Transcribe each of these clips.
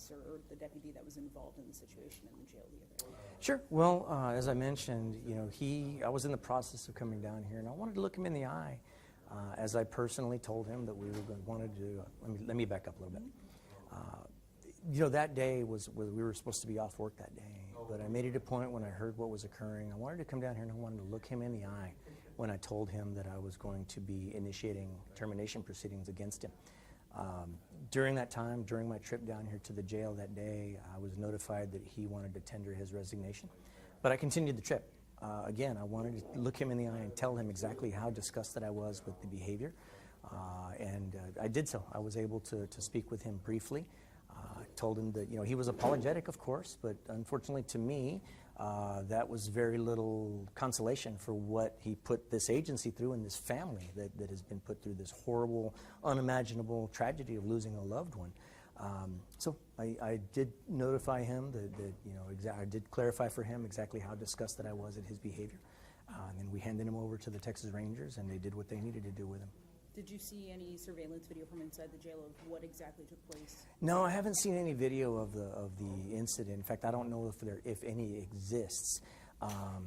officer or the deputy that was involved in the situation in the jail the other day? Sure. Well, as I mentioned, I was in the process of coming down here, and I wanted to look him in the eye, as I personally told him that we wanted to do. Let me back up a little bit. That day we were supposed to be off work that day, but I made it a point when I heard what was occurring. I wanted to come down here and I wanted to look him in the eye when I told him that I was going to be initiating termination proceedings against him. During that time, during my trip down here to the jail that day, I was notified that he wanted to tender his resignation, but I continued the trip. Again, I wanted to look him in the eye and tell him exactly how disgusted I was with the behavior, and I did so. I was able to speak with him briefly. Told him that he was apologetic, of course, but unfortunately to me, that was very little consolation for what he put this agency through and this family that has been put through this horrible, unimaginable tragedy of losing a loved one. So I did notify him I did clarify for him exactly how disgusted I was at his behavior. And then we handed him over to the Texas Rangers, and they did what they needed to do with him. Did you see any surveillance video from inside the jail of what exactly took place? No, I haven't seen any video of the incident. In fact, I don't know if any exists.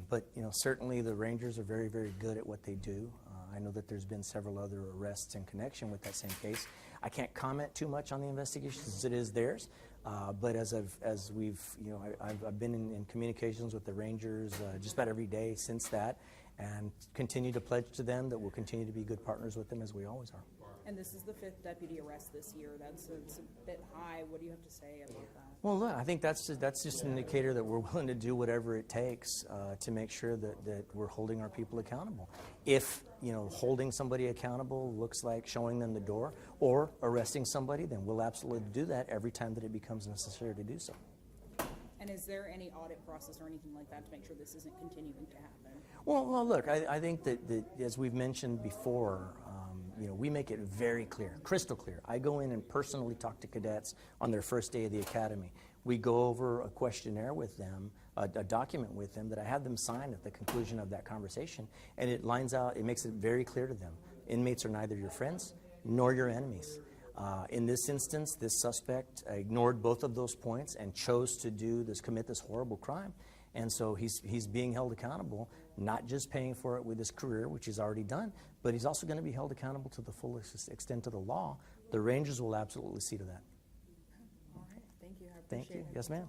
But certainly the Rangers are very, very good at what they do. I know that there's been several other arrests in connection with that same case. I can't comment too much on the investigation since it is theirs. But I've been in communications with the Rangers just about every day since that, and continue to pledge to them that we'll continue to be good partners with them as we always are. And this is the 5th deputy arrest this year. That's a bit high. What do you have to say about that? Well, look, I think that's just an indicator that we're willing to do whatever it takes to make sure that we're holding our people accountable. If holding somebody accountable looks like showing them the door or arresting somebody, then we'll absolutely do that every time that it becomes necessary to do so. And is there any audit process or anything like that to make sure this isn't continuing to happen? Well, look, I think that as we've mentioned before, we make it very clear, crystal clear. I go in and personally talk to cadets on their first day of the academy. We go over a questionnaire with them, a document with them that I have them sign at the conclusion of that conversation, and it makes it very clear to them. Inmates are neither your friends nor your enemies. In this instance, this suspect ignored both of those points and chose to commit this horrible crime. And so he's being held accountable, not just paying for it with his career, which he's already done, but he's also going to be held accountable to the fullest extent of the law. The Rangers will absolutely see to that. All right. Thank you. I appreciate Thank you. it. Yes, ma'am.